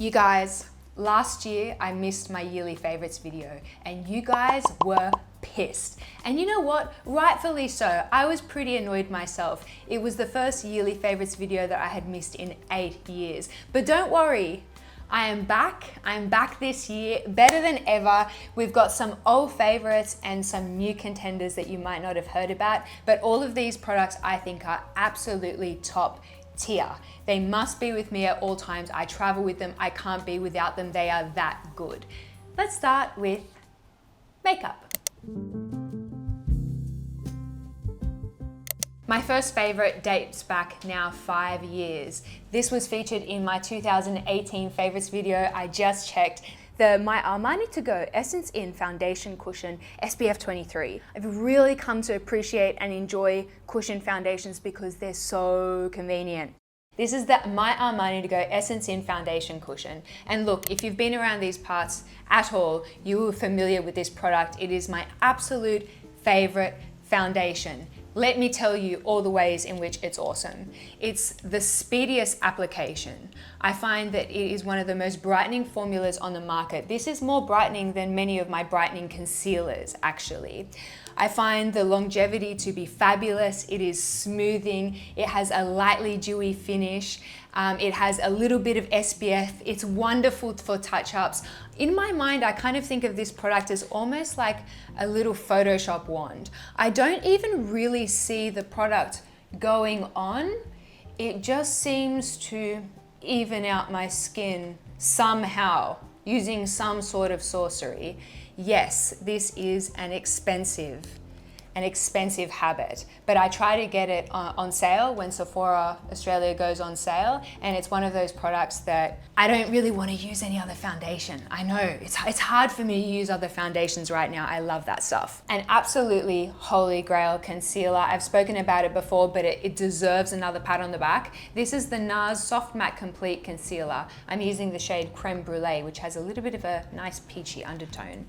You guys, last year I missed my yearly favorites video and you guys were pissed. And you know what? Rightfully so. I was pretty annoyed myself. It was the first yearly favorites video that I had missed in 8 years. But don't worry, I am back. I'm back this year, better than ever. We've got some old favorites and some new contenders that you might not have heard about, but all of these products I think are absolutely top tier. They must be with me at all times. I travel with them. I can't be without them. They are that good. Let's start with makeup. My first favorite dates back now 5 years. This was featured in my 2018 favorites video. I just checked. My Armani To Go Essence In Foundation Cushion SPF 23. I've really come to appreciate and enjoy cushion foundations because they're so convenient. This is my Armani To Go Essence In Foundation Cushion. And look, if you've been around these parts at all, you are familiar with this product. It is my absolute favorite foundation. Let me tell you all the ways in which it's awesome. It's the speediest application. I find that it is one of the most brightening formulas on the market. This is more brightening than many of my brightening concealers, actually. I find the longevity to be fabulous. It is smoothing. It has a lightly dewy finish. It has a little bit of SPF. It's wonderful for touch-ups. In my mind, I kind of think of this product as almost like a little Photoshop wand. I don't even really see the product going on. It just seems to even out my skin somehow using some sort of sorcery. Yes, this is an expensive habit, but I try to get it on sale when Sephora Australia goes on sale, and it's one of those products that I don't really want to use any other foundation. I know, it's hard for me to use other foundations right now. I love that stuff. And absolutely holy grail concealer. I've spoken about it before, but it deserves another pat on the back. This is the NARS Soft Matte Complete Concealer. I'm using the shade Creme Brûlée, which has a little bit of a nice peachy undertone.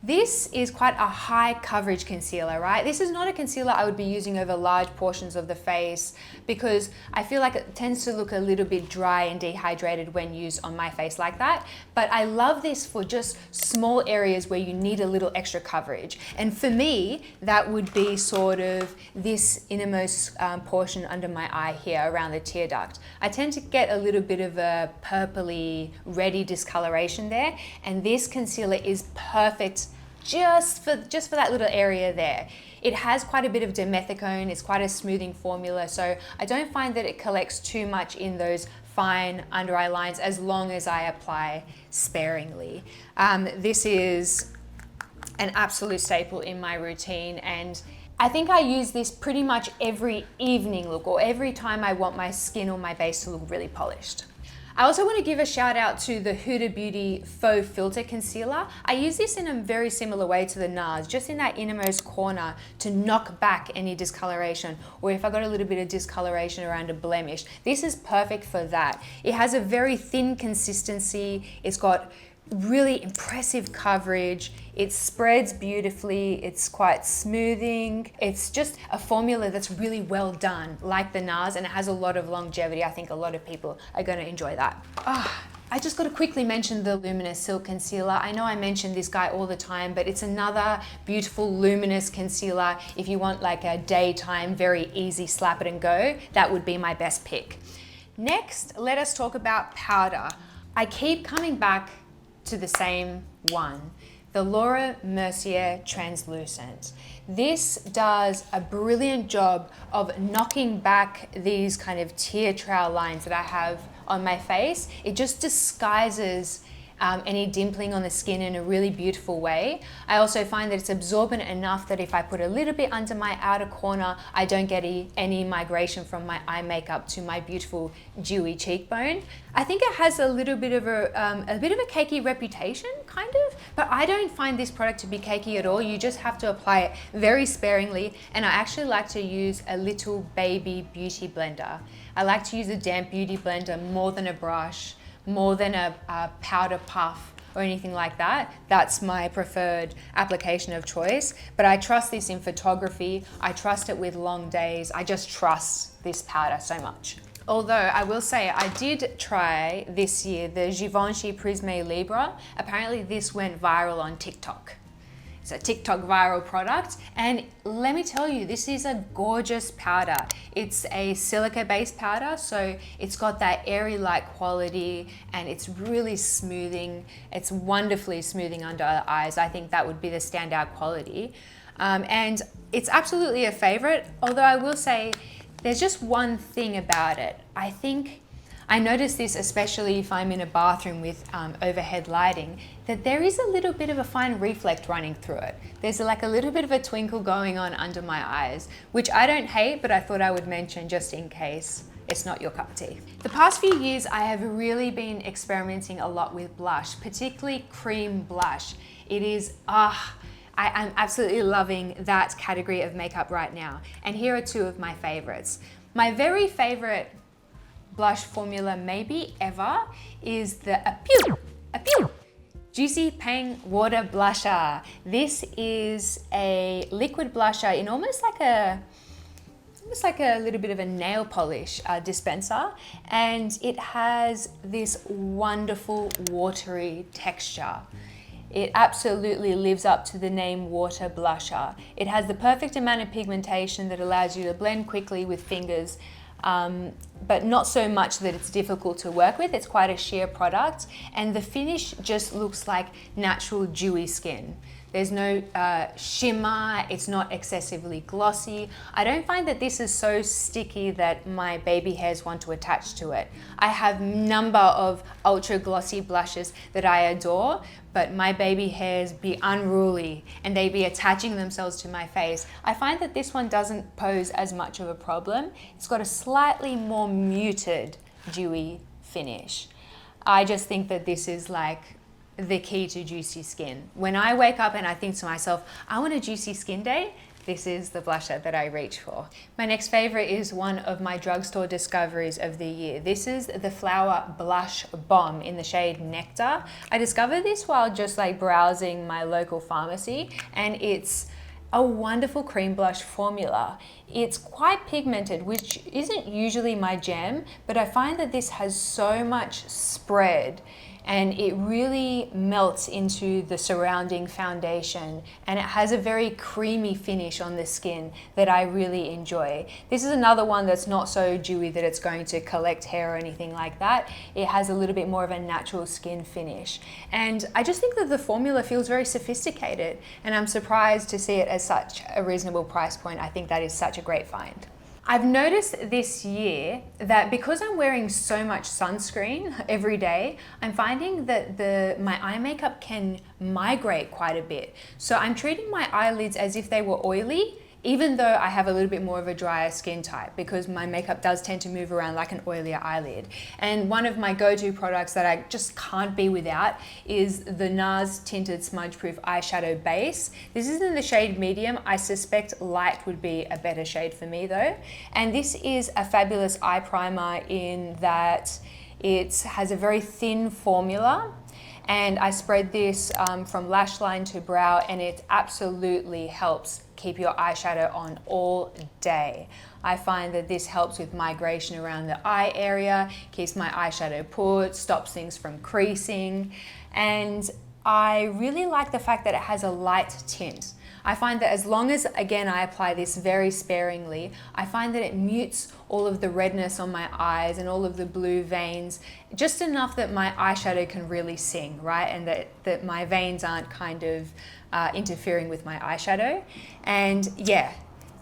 This is quite a high coverage concealer, right? This is not a concealer I would be using over large portions of the face because I feel like it tends to look a little bit dry and dehydrated when used on my face like that. But I love this for just small areas where you need a little extra coverage. And for me, that would be sort of this innermost portion under my eye here around the tear duct. I tend to get a little bit of a purpley, reddy discoloration there. And this concealer is perfect just for that little area there. It has quite a bit of dimethicone, it's quite a smoothing formula, so I don't find that it collects too much in those fine under eye lines as long as I apply sparingly. This is an absolute staple in my routine, and I think I use this pretty much every evening look or every time I want my skin or my base to look really polished. I also want to give a shout out to the Huda Beauty Faux Filter Concealer. I use this in a very similar way to the NARS, just in that innermost corner to knock back any discoloration, or if I got a little bit of discoloration around a blemish. This is perfect for that. It has a very thin consistency. It's got really impressive coverage. It spreads beautifully. It's quite smoothing. It's just a formula that's really well done, like the NARS, and it has a lot of longevity. I think a lot of people are going to enjoy that. I just got to quickly mention the Luminous Silk Concealer. I know I mention this guy all the time, but it's another beautiful luminous concealer. If you want like a daytime, very easy slap it and go, that would be my best pick. Next, let us talk about powder. I keep coming back to the same one, the Laura Mercier Translucent. This does a brilliant job of knocking back these kind of tear trail lines that I have on my face. It just disguises any dimpling on the skin in a really beautiful way. I also find that it's absorbent enough that if I put a little bit under my outer corner, I don't get any migration from my eye makeup to my beautiful dewy cheekbone. I think it has a little bit of a cakey reputation, kind of, but I don't find this product to be cakey at all. You just have to apply it very sparingly, and I actually like to use a little baby beauty blender. I like to use a damp beauty blender more than a brush, more than a powder puff or anything like that. That's my preferred application of choice. But I trust this in photography. I trust it with long days. I just trust this powder so much. Although I will say I did try this year the Givenchy Prisme Libre. Apparently this went viral on TikTok. It's a TikTok viral product, and let me tell you, this is a gorgeous powder. It's a silica-based powder, so it's got that airy-like quality, and it's really smoothing. It's wonderfully smoothing under the eyes. I think that would be the standout quality. And it's absolutely a favorite, although I will say there's just one thing about it. I notice this especially if I'm in a bathroom with overhead lighting, that there is a little bit of a fine reflect running through it. There's like a little bit of a twinkle going on under my eyes, which I don't hate, but I thought I would mention just in case it's not your cup of tea. The past few years, I have really been experimenting a lot with blush, particularly cream blush. It is, I am absolutely loving that category of makeup right now. And here are two of my favorites. My very favorite blush formula maybe ever is the Apieu Juicy Pang Water Blusher. This is a liquid blusher in almost like a little bit of a nail polish dispenser, and it has this wonderful watery texture. It absolutely lives up to the name water blusher. It has the perfect amount of pigmentation that allows you to blend quickly with fingers, but not so much that it's difficult to work with. It's quite a sheer product, and the finish just looks like natural dewy skin. There's no shimmer, it's not excessively glossy. I don't find that this is so sticky that my baby hairs want to attach to it. I have a number of ultra glossy blushes that I adore, but my baby hairs be unruly and they be attaching themselves to my face. I find that this one doesn't pose as much of a problem. It's got a slightly more muted dewy finish. I just think that this is like the key to juicy skin. When I wake up and I think to myself, I want a juicy skin day, this is the blusher that I reach for. My next favorite is one of my drugstore discoveries of the year. This is the Flower Blush Bomb in the shade Nectar. I discovered this while just like browsing my local pharmacy, and it's a wonderful cream blush formula. It's quite pigmented, which isn't usually my jam, but I find that this has so much spread and it really melts into the surrounding foundation, and it has a very creamy finish on the skin that I really enjoy. This is another one that's not so dewy that it's going to collect hair or anything like that. It has a little bit more of a natural skin finish, and I just think that the formula feels very sophisticated, and I'm surprised to see it at such a reasonable price point. I think that is such a great find. I've noticed this year that because I'm wearing so much sunscreen every day, I'm finding that my eye makeup can migrate quite a bit. So I'm treating my eyelids as if they were oily, even though I have a little bit more of a drier skin type, because my makeup does tend to move around like an oilier eyelid. And one of my go-to products that I just can't be without is the NARS Tinted Smudge Proof Eyeshadow Base. This is in the shade medium. I suspect light would be a better shade for me though. And this is a fabulous eye primer in that it has a very thin formula, and I spread this from lash line to brow, and it absolutely helps keep your eyeshadow on all day. I find that this helps with migration around the eye area, keeps my eyeshadow put, stops things from creasing, and I really like the fact that it has a light tint. I find that as long as, again, I apply this very sparingly, I find that it mutes all of the redness on my eyes and all of the blue veins, just enough that my eyeshadow can really sing, right? And that my veins aren't kind of interfering with my eyeshadow. And yeah,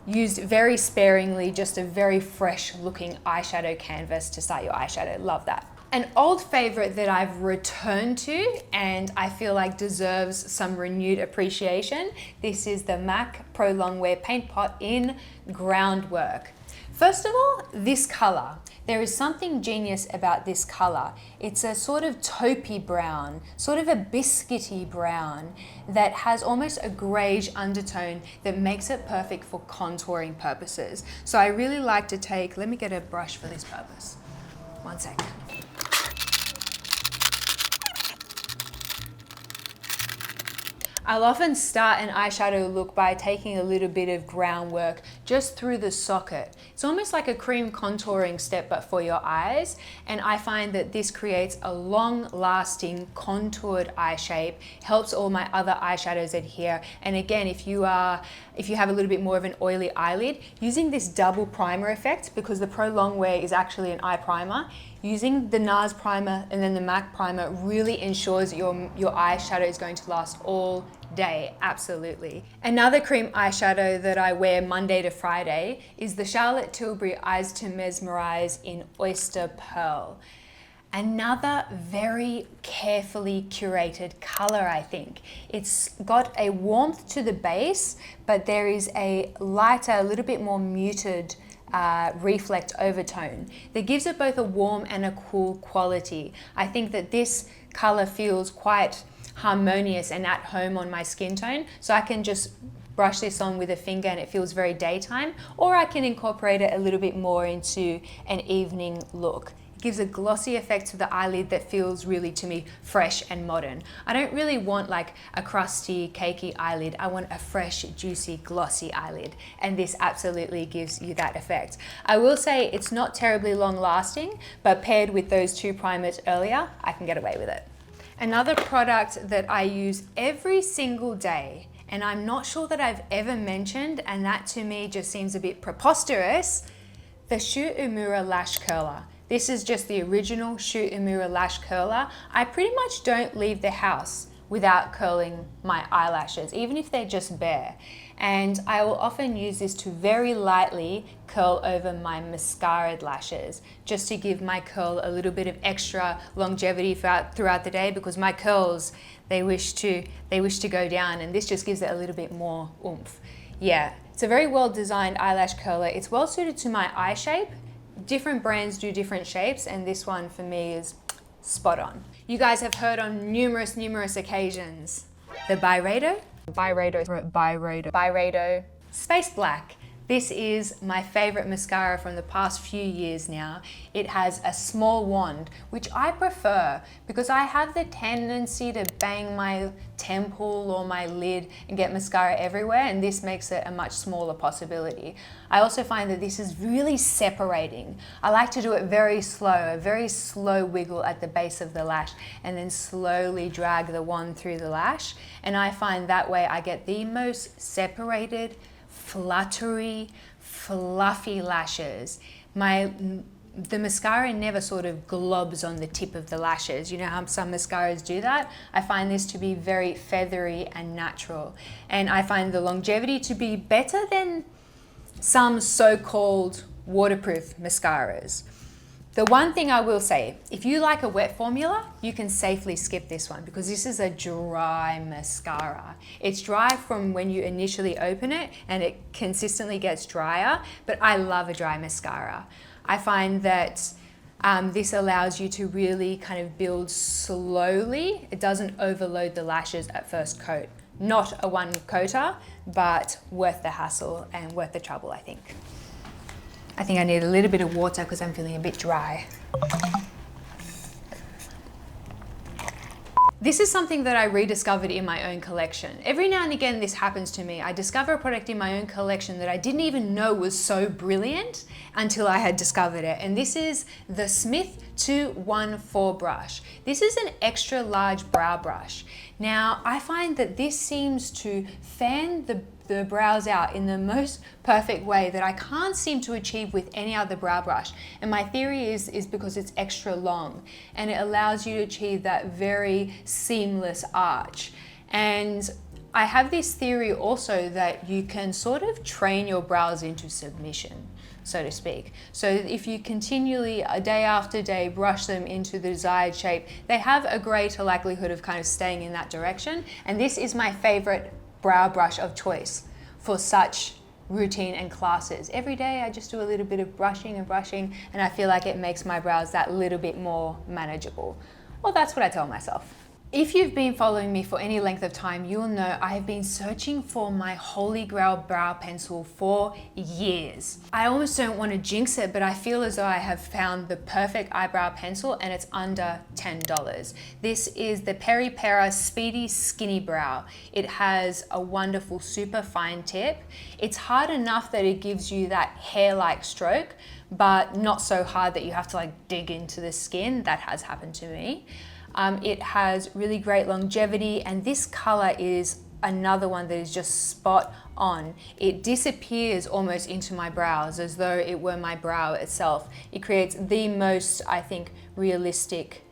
used very sparingly, just a very fresh looking eyeshadow canvas to start your eyeshadow. Love that. An old favorite that I've returned to and I feel like deserves some renewed appreciation. This is the MAC Pro Longwear Paint Pot in Groundwork. First of all, this color. There is something genius about this color. It's a sort of taupey brown, sort of a biscuity brown that has almost a grayish undertone that makes it perfect for contouring purposes. So I really like to take, let me get a brush for this purpose. One second. I'll often start an eyeshadow look by taking a little bit of Groundwork just through the socket. It's almost like a cream contouring step, but for your eyes. And I find that this creates a long-lasting contoured eye shape, helps all my other eyeshadows adhere. And again, if you have a little bit more of an oily eyelid, using this double primer effect, because the Pro Longwear is actually an eye primer, using the NARS primer and then the MAC primer really ensures your eyeshadow is going to last all day, absolutely. Another cream eyeshadow that I wear Monday to Friday is the Charlotte Tilbury Eyes to Mesmerise in Oyster Pearl. Another very carefully curated color, I think. It's got a warmth to the base, but there is a lighter, a little bit more muted reflect overtone that gives it both a warm and a cool quality. I think that this color feels quite harmonious and at home on my skin tone, so I can just brush this on with a finger and it feels very daytime, or I can incorporate it a little bit more into an evening look. Gives a glossy effect to the eyelid that feels really, to me, fresh and modern. I don't really want like a crusty, cakey eyelid. I want a fresh, juicy, glossy eyelid. And this absolutely gives you that effect. I will say it's not terribly long lasting, but paired with those two primers earlier, I can get away with it. Another product that I use every single day, and I'm not sure that I've ever mentioned, and that to me just seems a bit preposterous, the Shu Uemura Lash Curler. This is just the original Shu Uemura Lash Curler. I pretty much don't leave the house without curling my eyelashes, even if they're just bare. And I will often use this to very lightly curl over my mascaraed lashes, just to give my curl a little bit of extra longevity throughout the day, because my curls, they wish to go down, and this just gives it a little bit more oomph. Yeah, it's a very well designed eyelash curler. It's well suited to my eye shape. Different brands do different shapes, and this one for me is spot on. You guys have heard on numerous occasions the Byredo Space Black. This is my favorite mascara from the past few years now. It has a small wand, which I prefer because I have the tendency to bang my temple or my lid and get mascara everywhere, and this makes it a much smaller possibility. I also find that this is really separating. I like to do it very slow, a very slow wiggle at the base of the lash, and then slowly drag the wand through the lash. And I find that way I get the most separated, fluttery, fluffy lashes. The mascara never sort of globs on the tip of the lashes. You know how some mascaras do that? I find this to be very feathery and natural. And I find the longevity to be better than some so-called waterproof mascaras. The one thing I will say, if you like a wet formula, you can safely skip this one because this is a dry mascara. It's dry from when you initially open it and it consistently gets drier, but I love a dry mascara. I find that this allows you to really kind of build slowly. It doesn't overload the lashes at first coat. Not a one coater, but worth the hassle and worth the trouble, I think. I think I need a little bit of water because I'm feeling a bit dry. This is something that I rediscovered in my own collection. Every now and again this happens to me. I discover a product in my own collection that I didn't even know was so brilliant until I had discovered it. And this is the Smith 214 brush. This is an extra large brow brush. Now, I find that this seems to fan the brows out in the most perfect way that I can't seem to achieve with any other brow brush. And my theory is because it's extra long and it allows you to achieve that very seamless arch. And I have this theory also that you can sort of train your brows into submission, so to speak. So if you continually, day after day, brush them into the desired shape, they have a greater likelihood of kind of staying in that direction. And this is my favorite brow brush of choice for such routine and classes. Every day I just do a little bit of brushing and I feel like it makes my brows that little bit more manageable. Well, that's what I tell myself. If you've been following me for any length of time, you'll know I have been searching for my holy grail brow pencil for years. I almost don't want to jinx it, but I feel as though I have found the perfect eyebrow pencil and it's under $10. This is the Peri Pera Speedy Skinny Brow. It has a wonderful super fine tip. It's hard enough that it gives you that hair-like stroke, but not so hard that you have to like dig into the skin. That has happened to me. It has really great longevity, and this color is another one that is just spot on. It disappears almost into my brows as though it were my brow itself. It creates the most, I think, realistic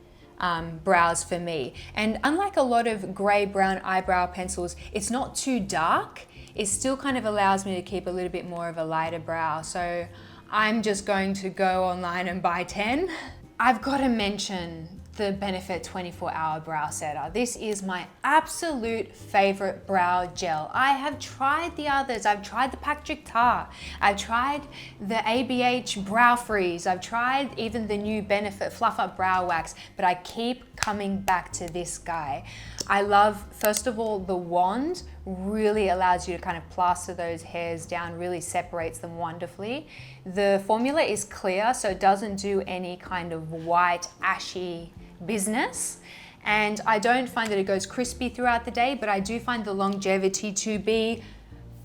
brows for me. And unlike a lot of gray brown eyebrow pencils, it's not too dark. It still kind of allows me to keep a little bit more of a lighter brow. So I'm just going to go online and buy 10. I've got to mention the Benefit 24-Hour Brow Setter. This is my absolute favorite brow gel. I have tried the others. I've tried the Patrick Tar. I've tried the ABH Brow Freeze. I've tried even the new Benefit Fluff Up Brow Wax, but I keep coming back to this guy. I love, first of all, the wand really allows you to kind of plaster those hairs down, really separates them wonderfully. The formula is clear, so it doesn't do any kind of white, ashy business. And I don't find that it goes crispy throughout the day, but I do find the longevity to be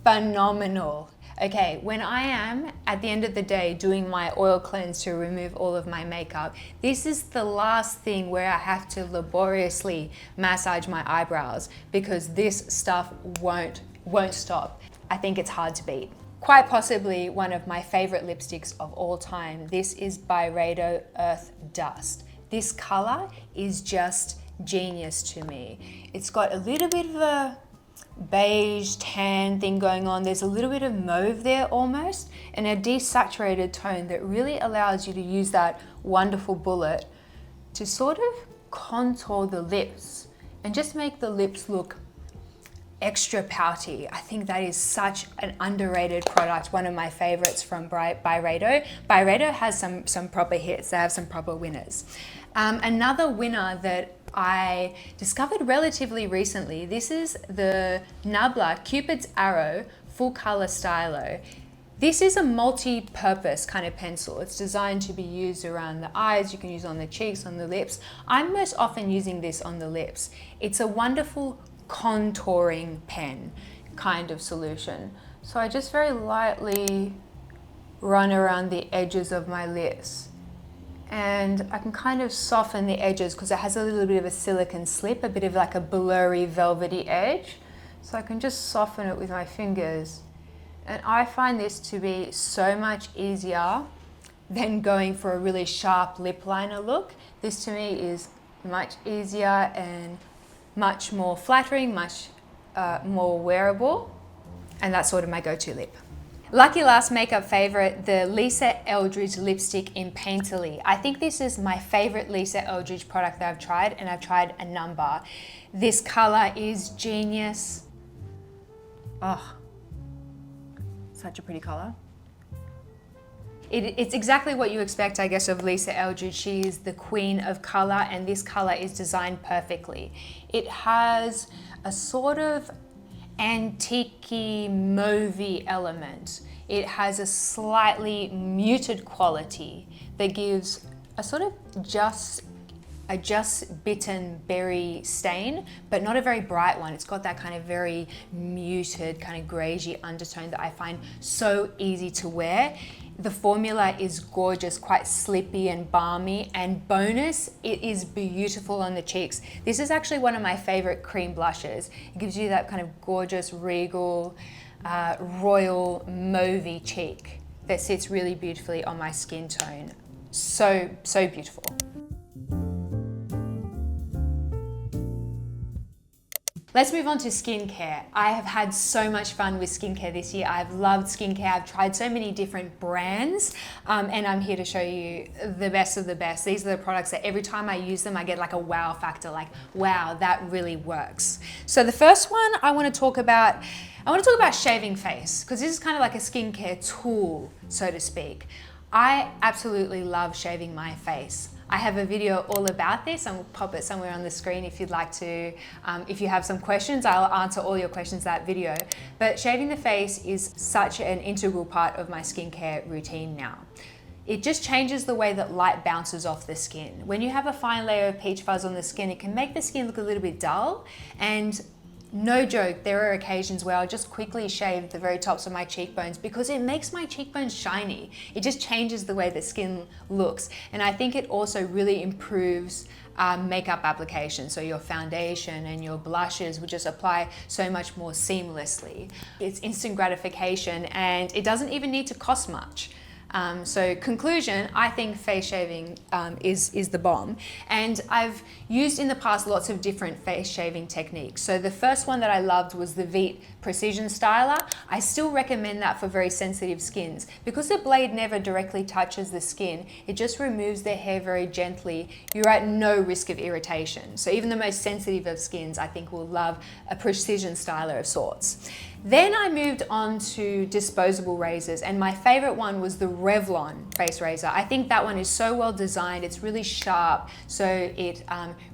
phenomenal. Okay, when I am at the end of the day doing my oil cleanse to remove all of my makeup, this is the last thing where I have to laboriously massage my eyebrows because this stuff won't stop. I think it's hard to beat. Quite possibly one of my favorite lipsticks of all time. This is Byredo Earth Dust. This color is just genius to me. It's got a little bit of a beige tan thing going on. There's a little bit of mauve there almost, and a desaturated tone that really allows you to use that wonderful bullet to sort of contour the lips and just make the lips look extra pouty. I think that is such an underrated product, one of my favorites from Byredo. Byredo has some proper hits. They have some proper winners. Another winner that I discovered relatively recently, this is the Nabla Cupid's Arrow Full Color Stylo. This is a multi-purpose kind of pencil. It's designed to be used around the eyes. You can use it on the cheeks, on the lips. I'm most often using this on the lips. It's a wonderful contouring pen kind of solution. So I just very lightly run around the edges of my lips. And I can kind of soften the edges because it has a little bit of a silicone slip, a bit of like a blurry velvety edge. So I can just soften it with my fingers. And I find this to be so much easier than going for a really sharp lip liner look. This to me is much easier and much more flattering, much more wearable. And that's sort of my go-to lip. Lucky last makeup favorite, the Lisa Eldridge lipstick in Painterly. I think this is my favorite Lisa Eldridge product that I've tried, and I've tried a number. This color is genius. Oh, such a pretty color. It's exactly what you expect, I guess, of Lisa Eldridge. She is the queen of color, and this color is designed perfectly. It has a sort of antique-y, mauvey element. It has a slightly muted quality that gives a sort of just bitten berry stain, but not a very bright one. It's got that kind of very muted, kind of greigey undertone that I find so easy to wear. The formula is gorgeous, quite slippy and balmy, and bonus, it is beautiful on the cheeks. This is actually one of my favorite cream blushes. It gives you that kind of gorgeous, regal, royal, mauvey cheek that sits really beautifully on my skin tone. So, so beautiful. Let's move on to skincare. I have had so much fun with skincare this year. I've loved skincare. I've tried so many different brands, and I'm here to show you the best of the best. These are the products that every time I use them, I get like a wow factor, like, wow, that really works. So the first one I want to talk about shaving face, because this is kind of like a skincare tool, so to speak. I absolutely love shaving my face. I have a video all about this. I'll pop it somewhere on the screen if you'd like to. If you have some questions, I'll answer all your questions in that video. But shaving the face is such an integral part of my skincare routine now. It just changes the way that light bounces off the skin. When you have a fine layer of peach fuzz on the skin, it can make the skin look a little bit dull. And no joke, there are occasions where I'll just quickly shave the very tops of my cheekbones because it makes my cheekbones shiny. It just changes the way the skin looks. And I think it also really improves makeup application. So your foundation and your blushes will just apply so much more seamlessly. It's instant gratification and it doesn't even need to cost much. So conclusion, I think face shaving is the bomb. And I've used in the past lots of different face shaving techniques. So the first one that I loved was the Veet Precision Styler. I still recommend that for very sensitive skins. Because the blade never directly touches the skin, it just removes the hair very gently. You're at no risk of irritation. So even the most sensitive of skins, I think, will love a precision styler of sorts. Then I moved on to disposable razors, and my favorite one was the Revlon face razor. I think that one is so well designed, it's really sharp, so it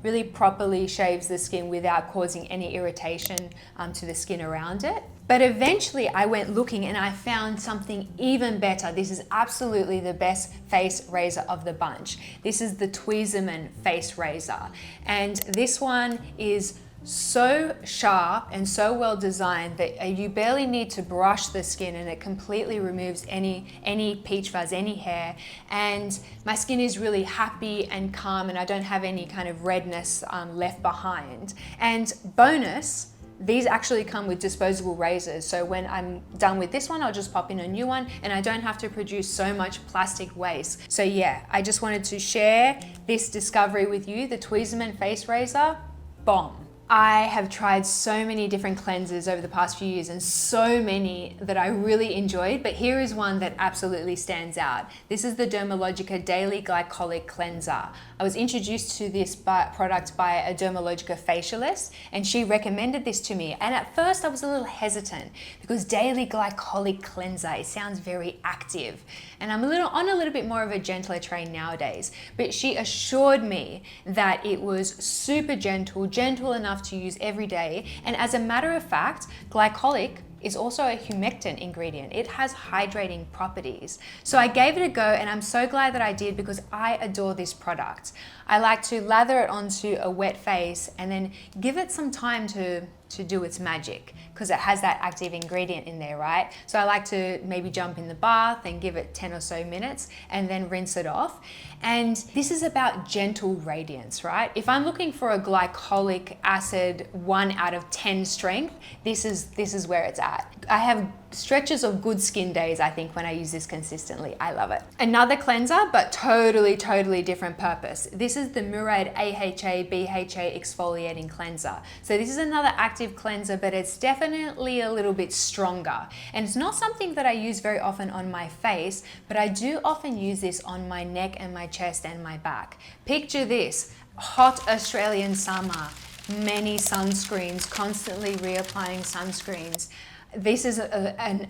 really properly shaves the skin without causing any irritation to the skin around it. But eventually I went looking and I found something even better. This is absolutely the best face razor of the bunch. This is the Tweezerman face razor, and this one is so sharp and so well designed that you barely need to brush the skin, and it completely removes any peach fuzz, any hair, and my skin is really happy and calm, and I don't have any kind of redness left behind. And bonus, these actually come with disposable razors, so when I'm done with this one, I'll just pop in a new one and I don't have to produce so much plastic waste. So yeah, I just wanted to share this discovery with you, the Tweezerman face razor, bomb. I have tried so many different cleansers over the past few years, and so many that I really enjoyed, but here is one that absolutely stands out. This is the Dermalogica Daily Glycolic Cleanser. I was introduced to this product by a Dermalogica facialist, and she recommended this to me. And at first I was a little hesitant because Daily Glycolic Cleanser, it sounds very active. And I'm on a little bit more of a gentler train nowadays, but she assured me that it was super gentle enough to use every day. And as a matter of fact, glycolic is also a humectant ingredient. It has hydrating properties. So I gave it a go, and I'm so glad that I did because I adore this product. I like to lather it onto a wet face and then give it some time to do its magic, because it has that active ingredient in there, right? So I like to maybe jump in the bath and give it 10 or so minutes and then rinse it off. And this is about gentle radiance, right? If I'm looking for a glycolic acid 1 out of 10 strength, this is where it's at. I have stretches of good skin days, I think, when I use this consistently. I love it. Another cleanser, but totally different purpose. This is the Murad AHA BHA exfoliating cleanser. So this is another active cleanser, but it's definitely a little bit stronger. And it's not something that I use very often on my face, but I do often use this on my neck and my chest and my back. Picture this, hot Australian summer, many sunscreens, constantly reapplying sunscreens. This is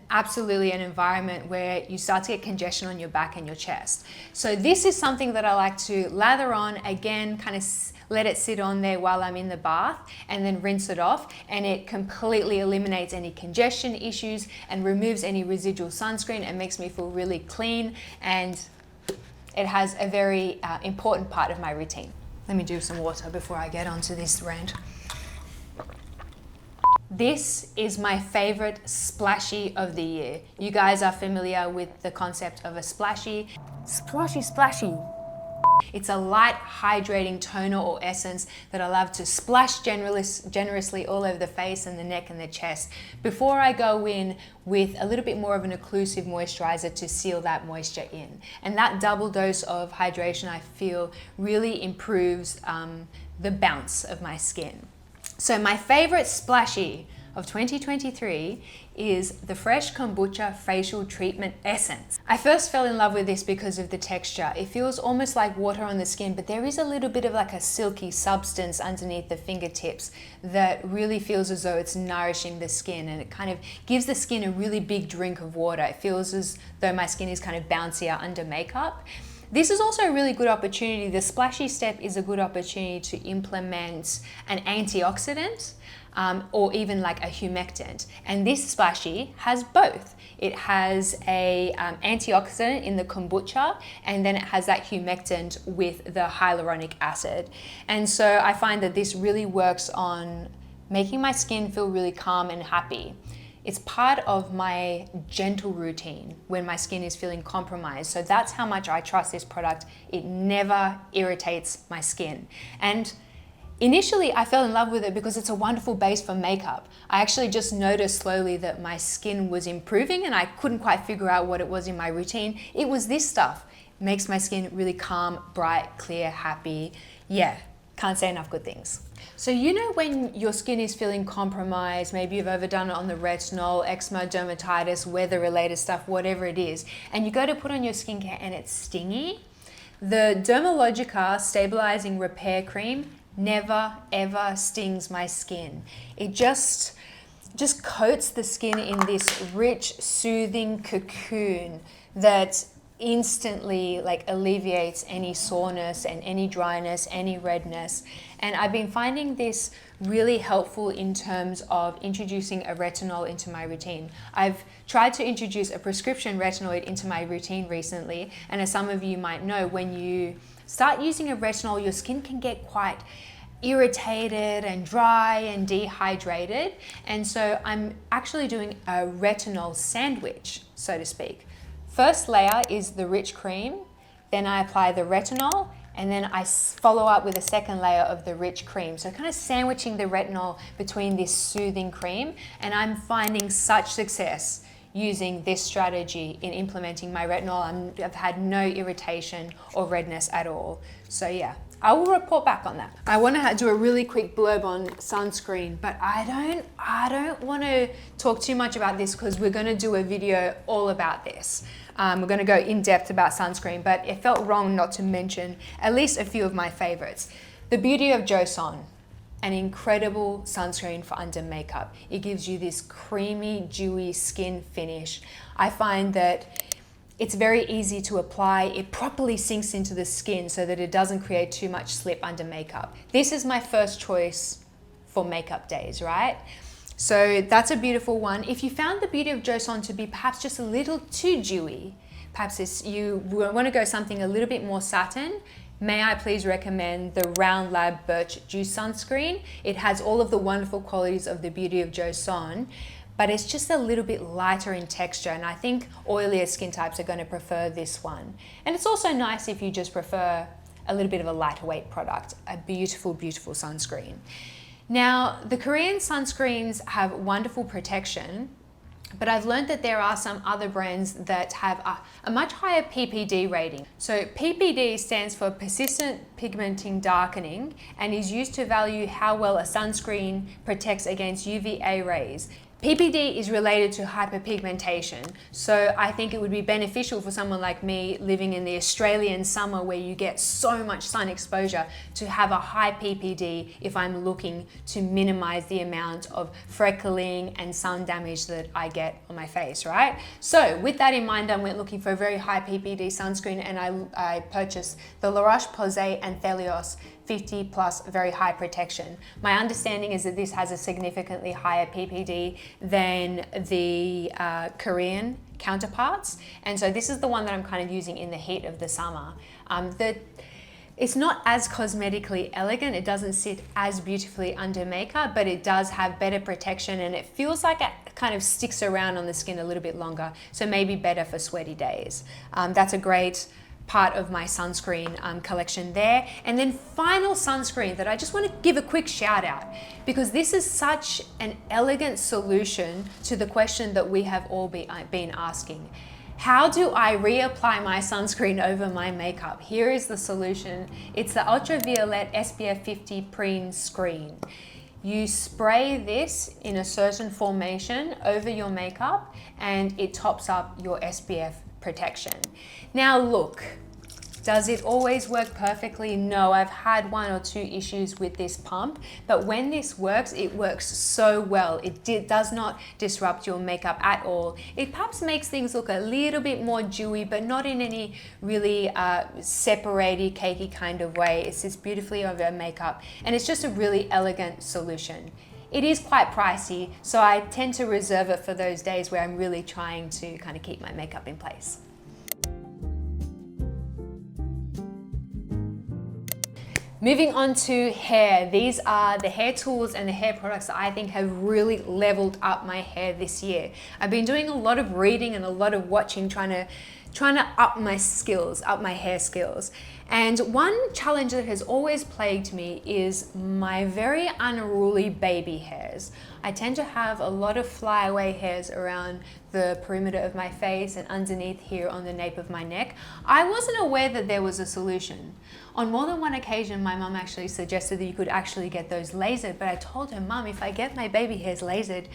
absolutely an environment where you start to get congestion on your back and your chest. So this is something that I like to lather on, again, kind of let it sit on there while I'm in the bath, and then rinse it off, and it completely eliminates any congestion issues and removes any residual sunscreen and makes me feel really clean, and it has a very important part of my routine. Let me do some water before I get onto this rant. This is my favorite splashy of the year. You guys are familiar with the concept of a splashy. Splashy. It's a light hydrating toner or essence that I love to splash generously all over the face and the neck and the chest before I go in with a little bit more of an occlusive moisturizer to seal that moisture in. And that double dose of hydration, I feel, really improves the bounce of my skin. So my favorite splashy of 2023 is the Fresh Kombucha Facial Treatment Essence. I first fell in love with this because of the texture. It feels almost like water on the skin, but there is a little bit of like a silky substance underneath the fingertips that really feels as though it's nourishing the skin, and it kind of gives the skin a really big drink of water. It feels as though my skin is kind of bouncier under makeup. This is also a really good opportunity. The splashy step is a good opportunity to implement an antioxidant or even like a humectant. And this splashy has both. It has a antioxidant in the kombucha, and then it has that humectant with the hyaluronic acid. And so I find that this really works on making my skin feel really calm and happy. It's part of my gentle routine when my skin is feeling compromised. So that's how much I trust this product. It never irritates my skin. And initially I fell in love with it because it's a wonderful base for makeup. I actually just noticed slowly that my skin was improving and I couldn't quite figure out what it was in my routine. It was this stuff. It makes my skin really calm, bright, clear, happy. Yeah, can't say enough good things. So you know when your skin is feeling compromised, maybe you've overdone it on the retinol, eczema, dermatitis, weather-related stuff, whatever it is, and you go to put on your skincare and it's stingy? The Dermalogica Stabilizing Repair Cream never ever stings my skin. It just coats the skin in this rich, soothing cocoon that instantly like alleviates any soreness and any dryness, any redness. And I've been finding this really helpful in terms of introducing a retinol into my routine. I've tried to introduce a prescription retinoid into my routine recently, and as some of you might know, when you start using a retinol, your skin can get quite irritated and dry and dehydrated. And so I'm actually doing a retinol sandwich, so to speak. First layer is the rich cream, then I apply the retinol, and then I follow up with a second layer of the rich cream. So kind of sandwiching the retinol between this soothing cream, and I'm finding such success using this strategy in implementing my retinol. I've had no irritation or redness at all. So yeah, I will report back on that. I want to do a really quick blurb on sunscreen, but I don't want to talk too much about this because we're going to do a video all about this. We're going to go in depth about sunscreen, but it felt wrong not to mention at least a few of my favorites. The Beauty of Joseon, an incredible sunscreen for under makeup. It gives you this creamy, dewy skin finish. I find that it's very easy to apply. It properly sinks into the skin so that it doesn't create too much slip under makeup. This is my first choice for makeup days, right? So that's a beautiful one. If you found the Beauty of Joseon to be perhaps just a little too dewy, perhaps you want to go something a little bit more satin, may I please recommend the Round Lab Birch Juice Sunscreen. It has all of the wonderful qualities of the Beauty of Joseon, but it's just a little bit lighter in texture, and I think oilier skin types are going to prefer this one. And it's also nice if you just prefer a little bit of a lighter weight product, a beautiful, beautiful sunscreen. Now, the Korean sunscreens have wonderful protection, but I've learned that there are some other brands that have a much higher PPD rating. So PPD stands for persistent pigmenting darkening and is used to value how well a sunscreen protects against UVA rays. PPD is related to hyperpigmentation, so I think it would be beneficial for someone like me living in the Australian summer where you get so much sun exposure to have a high PPD if I'm looking to minimize the amount of freckling and sun damage that I get on my face, right? So with that in mind, I went looking for a very high PPD sunscreen, and I purchased the La Roche-Posay and Thelios 50 plus very high protection. My understanding is that this has a significantly higher PPD than the Korean counterparts, and so this is the one that I'm kind of using in the heat of the summer. It's not as cosmetically elegant, it doesn't sit as beautifully under makeup, but it does have better protection, and it feels like it kind of sticks around on the skin a little bit longer, so maybe better for sweaty days. That's a great part of my sunscreen collection there. And then final sunscreen that I just want to give a quick shout out, because this is such an elegant solution to the question that we have all been asking. How do I reapply my sunscreen over my makeup? Here is the solution. It's the Ultraviolet SPF 50 Preen Screen. You spray this in a certain formation over your makeup and it tops up your SPF protection. Now look, does it always work perfectly? No, I've had 1 or 2 issues with this pump, but when this works, it works so well. It does not disrupt your makeup at all. It perhaps makes things look a little bit more dewy, but not in any really separated, cakey kind of way. It sits beautifully over makeup, and it's just a really elegant solution. It is quite pricey, so I tend to reserve it for those days where I'm really trying to kind of keep my makeup in place. Moving on to hair. These are the hair tools and the hair products that I think have really leveled up my hair this year. I've been doing a lot of reading and a lot of watching, trying to up my skills, up my hair skills. And one challenge that has always plagued me is my very unruly baby hairs. I tend to have a lot of flyaway hairs around the perimeter of my face and underneath here on the nape of my neck. I wasn't aware that there was a solution. On more than one occasion, my mum actually suggested that you could actually get those lasered, but I told her, Mum, if I get my baby hairs lasered,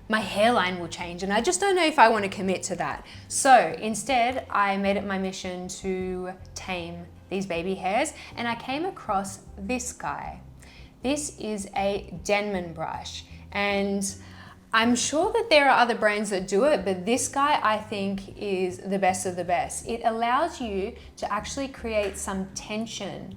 my hairline will change, and I just don't know if I want to commit to that. So instead, I made it my mission to tame these baby hairs, and I came across this guy. This is a Denman brush, and I'm sure that there are other brands that do it, but this guy I think is the best of the best. It allows you to actually create some tension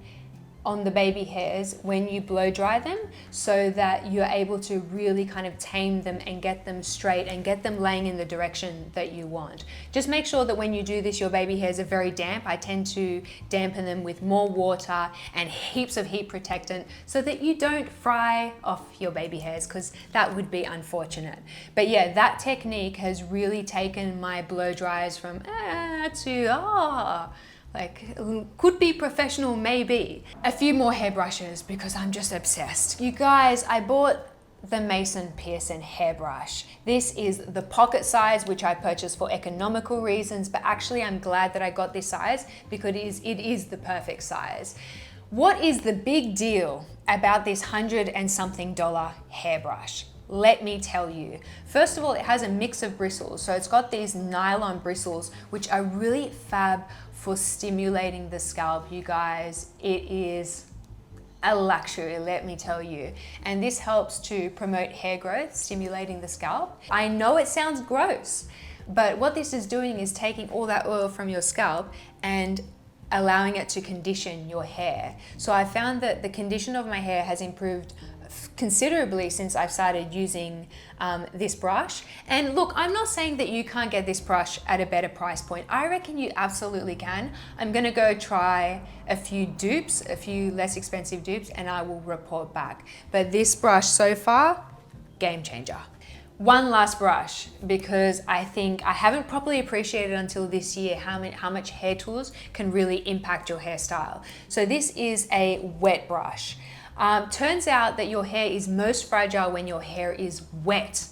on the baby hairs when you blow dry them, so that you're able to really kind of tame them and get them straight and get them laying in the direction that you want. Just make sure that when you do this, your baby hairs are very damp. I tend to dampen them with more water and heaps of heat protectant so that you don't fry off your baby hairs, because that would be unfortunate. But yeah, that technique has really taken my blow dries from to like, could be professional, maybe. A few more hairbrushes because I'm just obsessed. You guys, I bought the Mason Pearson hairbrush. This is the pocket size, which I purchased for economical reasons, but actually I'm glad that I got this size because it is the perfect size. What is the big deal about this $100 and something hairbrush? Let me tell you. First of all, it has a mix of bristles. So it's got these nylon bristles, which are really fab for stimulating the scalp. You guys, it is a luxury, let me tell you. And this helps to promote hair growth, stimulating the scalp. I know it sounds gross, but what this is doing is taking all that oil from your scalp and allowing it to condition your hair. So I found that the condition of my hair has improved considerably since I've started using this brush. And look, I'm not saying that you can't get this brush at a better price point. I reckon you absolutely can. I'm gonna go try a few dupes, a few less expensive dupes, and I will report back. But this brush so far, game changer. One last brush, because I think I haven't properly appreciated until this year how much hair tools can really impact your hairstyle. So this is a wet brush. Turns out that your hair is most fragile when your hair is wet.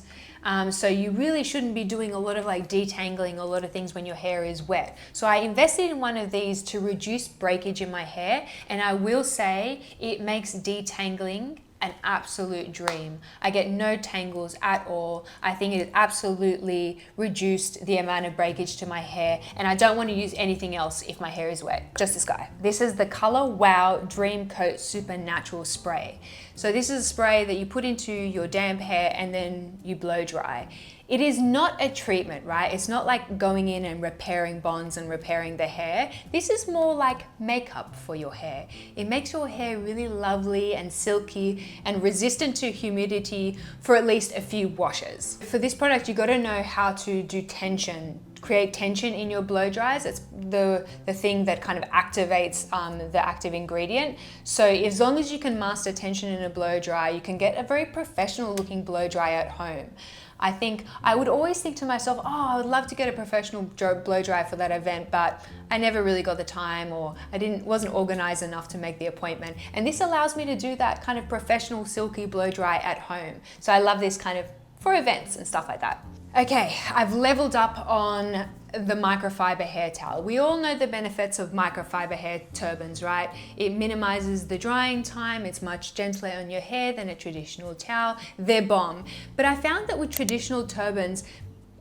So you really shouldn't be doing a lot of like detangling, a lot of things when your hair is wet. So I invested in one of these to reduce breakage in my hair, and I will say it makes detangling an absolute dream. I get no tangles at all. I think it absolutely reduced the amount of breakage to my hair, and I don't want to use anything else if my hair is wet. Just this guy. This is the Color Wow Dream Coat Supernatural Spray. So this is a spray that you put into your damp hair and then you blow dry. It is not a treatment, right? It's not like going in and repairing bonds and repairing the hair. This is more like makeup for your hair. It makes your hair really lovely and silky and resistant to humidity for at least a few washes. For this product, you gotta know how to do tension, create tension in your blow dries. It's the thing that kind of activates the active ingredient. So as long as you can master tension in a blow dry, you can get a very professional looking blow dry at home. I think I would always think to myself, oh, I would love to get a professional blow dry for that event, but I never really got the time, or wasn't organized enough to make the appointment. And this allows me to do that kind of professional silky blow dry at home. So I love this kind of for events and stuff like that. Okay, I've leveled up on the microfiber hair towel. We all know the benefits of microfiber hair turbans, right? It minimizes the drying time. It's much gentler on your hair than a traditional towel. They're bomb. But I found that with traditional turbans,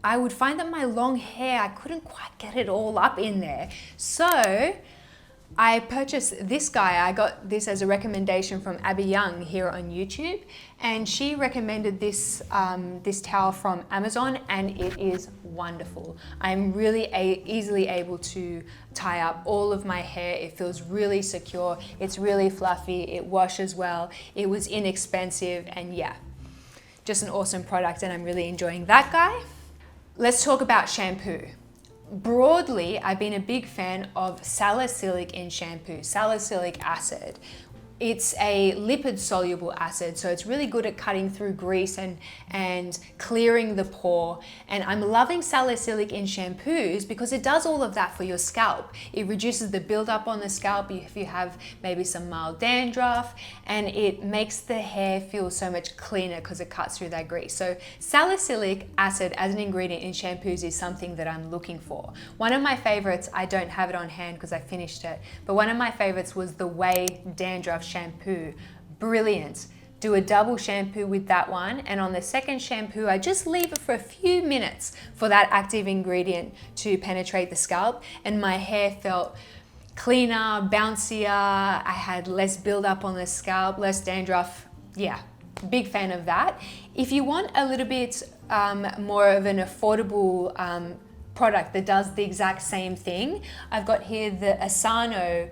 I would find that my long hair, I couldn't quite get it all up in there. So I purchased this guy. I got this as a recommendation from Abby Young here on YouTube, and she recommended this this towel from Amazon, and it is wonderful. I'm really easily able to tie up all of my hair. It feels really secure. It's really fluffy. It washes well. It was inexpensive, and yeah, just an awesome product, and I'm really enjoying that guy. Let's talk about shampoo. Broadly, I've been a big fan of salicylic in shampoo, salicylic acid. It's a lipid soluble acid, so it's really good at cutting through grease and clearing the pore. And I'm loving salicylic in shampoos because it does all of that for your scalp. It reduces the buildup on the scalp if you have maybe some mild dandruff, and it makes the hair feel so much cleaner because it cuts through that grease. So salicylic acid as an ingredient in shampoos is something that I'm looking for. One of my favorites, I don't have it on hand because I finished it, but one of my favorites was the Way Dandruff shampoo. Brilliant. Do a double shampoo with that one, and on the second shampoo I just leave it for a few minutes for that active ingredient to penetrate the scalp, and my hair felt cleaner, bouncier. I had less buildup on the scalp, less dandruff. Yeah, big fan of that. If you want a little bit more of an affordable product that does the exact same thing, I've got here the Asano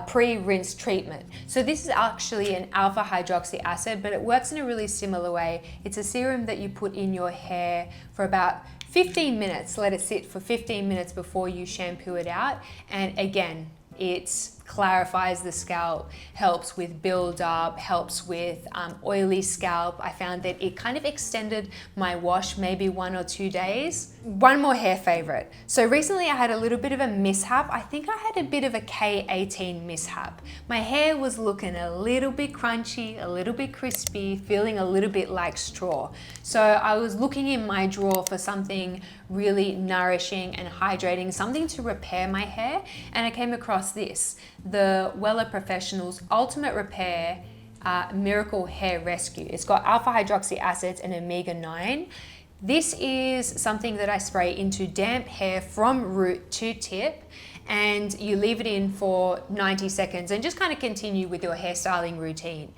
pre-rinse treatment. So this is actually an alpha hydroxy acid, but it works in a really similar way. It's a serum that you put in your hair for about 15 minutes. Let it sit for 15 minutes before you shampoo it out. And again, it clarifies the scalp, helps with build-up, helps with oily scalp. I found that it kind of extended my wash maybe 1 or 2 days. One more hair favorite. So recently I had a little bit of a mishap. I think I had a bit of a K18 mishap. My hair was looking a little bit crunchy, a little bit crispy, feeling a little bit like straw. So I was looking in my drawer for something really nourishing and hydrating, something to repair my hair, and I came across this, the Wella Professionals Ultimate Repair Miracle Hair Rescue. It's got alpha hydroxy acids and omega-9. This is something that I spray into damp hair from root to tip, and you leave it in for 90 seconds and just kind of continue with your hairstyling routine.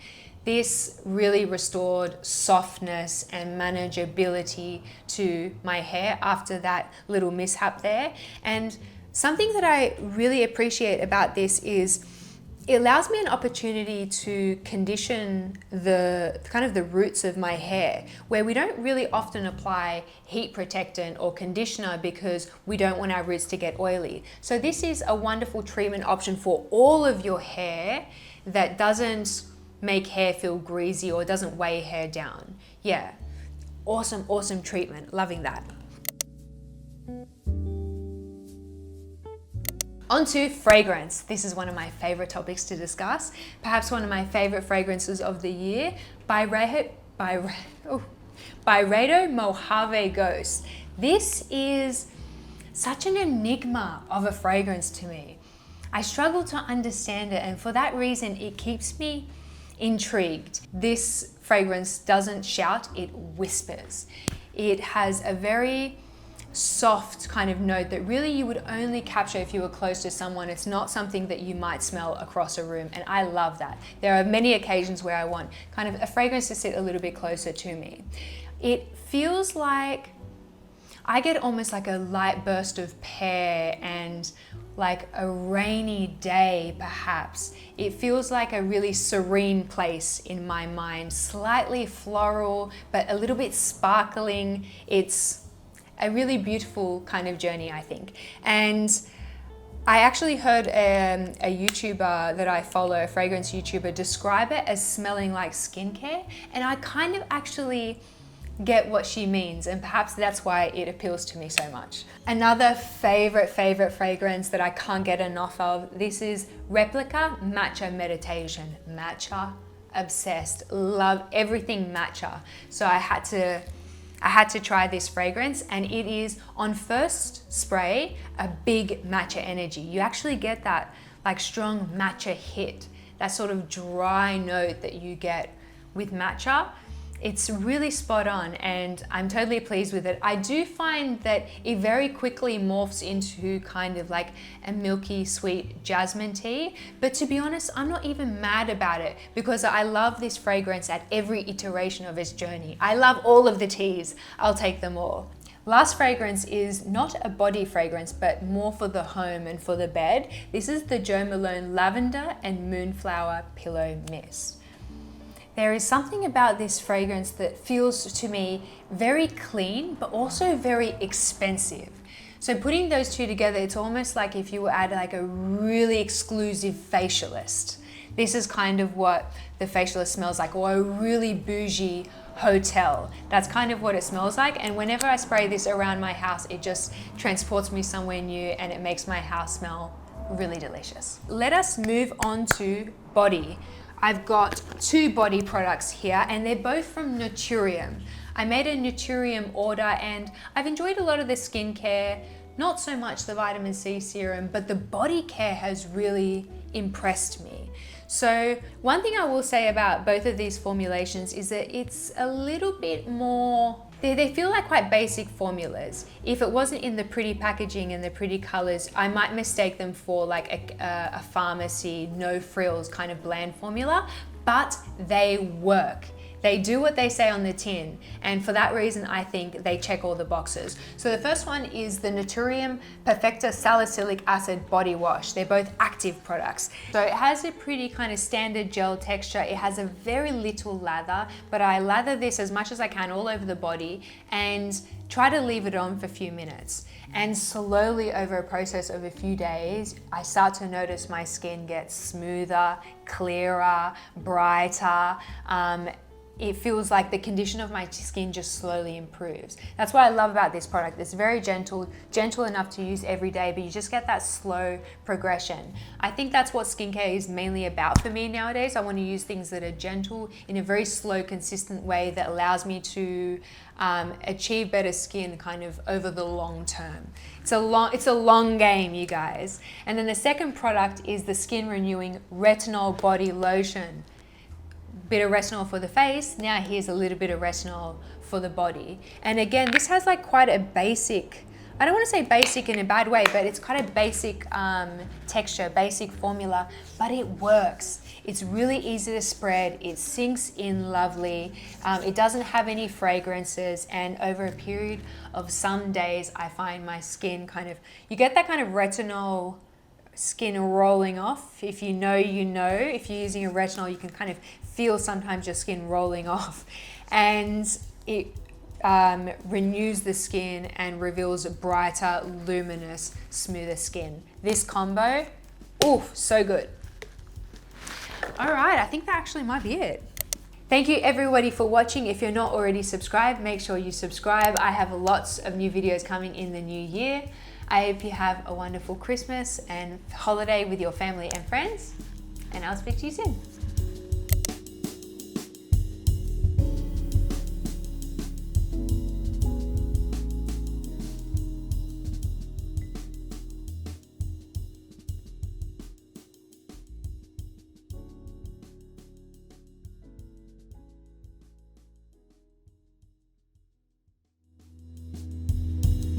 This really restored softness and manageability to my hair after that little mishap there. And something that I really appreciate about this is it allows me an opportunity to condition the kind of the roots of my hair, where we don't really often apply heat protectant or conditioner because we don't want our roots to get oily. So this is a wonderful treatment option for all of your hair that doesn't make hair feel greasy or doesn't weigh hair down. Yeah, awesome, awesome treatment. Loving that. Onto fragrance. This is one of my favorite topics to discuss. Perhaps one of my favorite fragrances of the year, Byredo Mojave Ghost. This is such an enigma of a fragrance to me. I struggle to understand it, and for that reason, it keeps me intrigued. This fragrance doesn't shout, it whispers. It has a very soft kind of note that really you would only capture if you were close to someone. It's not something that you might smell across a room, and I love that. There are many occasions where I want kind of a fragrance to sit a little bit closer to me. It feels like I get almost like a light burst of pear and like a rainy day perhaps. It feels like a really serene place in my mind, slightly floral, but a little bit sparkling. It's a really beautiful kind of journey, I think. And I actually heard a YouTuber that I follow, a fragrance YouTuber, describe it as smelling like skincare. And I kind of actually get what she means, and perhaps that's why it appeals to me so much. Another favorite fragrance that I can't get enough of, this is Replica Matcha Meditation. Matcha, obsessed, love everything matcha. So I had to I had to try this fragrance, and it is on first spray a big matcha energy. You actually get that like strong matcha hit, that sort of dry note that you get with matcha. It's really spot on, and I'm totally pleased with it. I do find that it very quickly morphs into kind of like a milky sweet jasmine tea, but to be honest, I'm not even mad about it because I love this fragrance at every iteration of its journey. I love all of the teas. I'll take them all. Last fragrance is not a body fragrance, but more for the home and for the bed. This is the Jo Malone Lavender and Moonflower Pillow Mist. There is something about this fragrance that feels to me very clean, but also very expensive. So putting those two together, it's almost like if you were at like a really exclusive facialist. This is kind of what the facialist smells like, or a really bougie hotel. That's kind of what it smells like. And whenever I spray this around my house, it just transports me somewhere new and it makes my house smell really delicious. Let us move on to body. I've got two body products here, and they're both from Naturium. I made a Naturium order and I've enjoyed a lot of the skincare, not so much the vitamin C serum, but the body care has really impressed me. So one thing I will say about both of these formulations is that it's a little bit more, they feel like quite basic formulas. If it wasn't in the pretty packaging and the pretty colors, I might mistake them for like a pharmacy, no frills kind of bland formula, but they work. They do what they say on the tin, and for that reason I think they check all the boxes. So the first one is the Naturium Perfecta Salicylic Acid Body Wash. They're both active products. So it has a pretty kind of standard gel texture. It has a very little lather, but I lather this as much as I can all over the body and try to leave it on for a few minutes. And slowly over a process of a few days, I start to notice my skin gets smoother, clearer, brighter. It feels like the condition of my skin just slowly improves. That's what I love about this product. It's very gentle enough to use every day, but you just get that slow progression. I think that's what skincare is mainly about for me nowadays. I want to use things that are gentle in a very slow, consistent way that allows me to achieve better skin kind of over the long term. It's a long game, you guys. And then the second product is the Skin Renewing Retinol Body Lotion. Bit of retinol for the face. Now here's a little bit of retinol for the body. And again, this has like quite a basic, I don't want to say basic in a bad way, but it's quite a basic texture, basic formula, but it works. It's really easy to spread. It sinks in lovely. It doesn't have any fragrances, and over a period of some days, I find my skin kind of, you get that kind of retinol skin rolling off. If you know, you know. If you're using a retinol, you can kind of feel sometimes your skin rolling off, and it renews the skin and reveals a brighter, luminous, smoother skin. This combo, oof, so good. All right, I think that actually might be it. Thank you everybody for watching. If you're not already subscribed, make sure you subscribe. I have lots of new videos coming in the new year. I hope you have a wonderful Christmas and holiday with your family and friends, and I'll speak to you soon.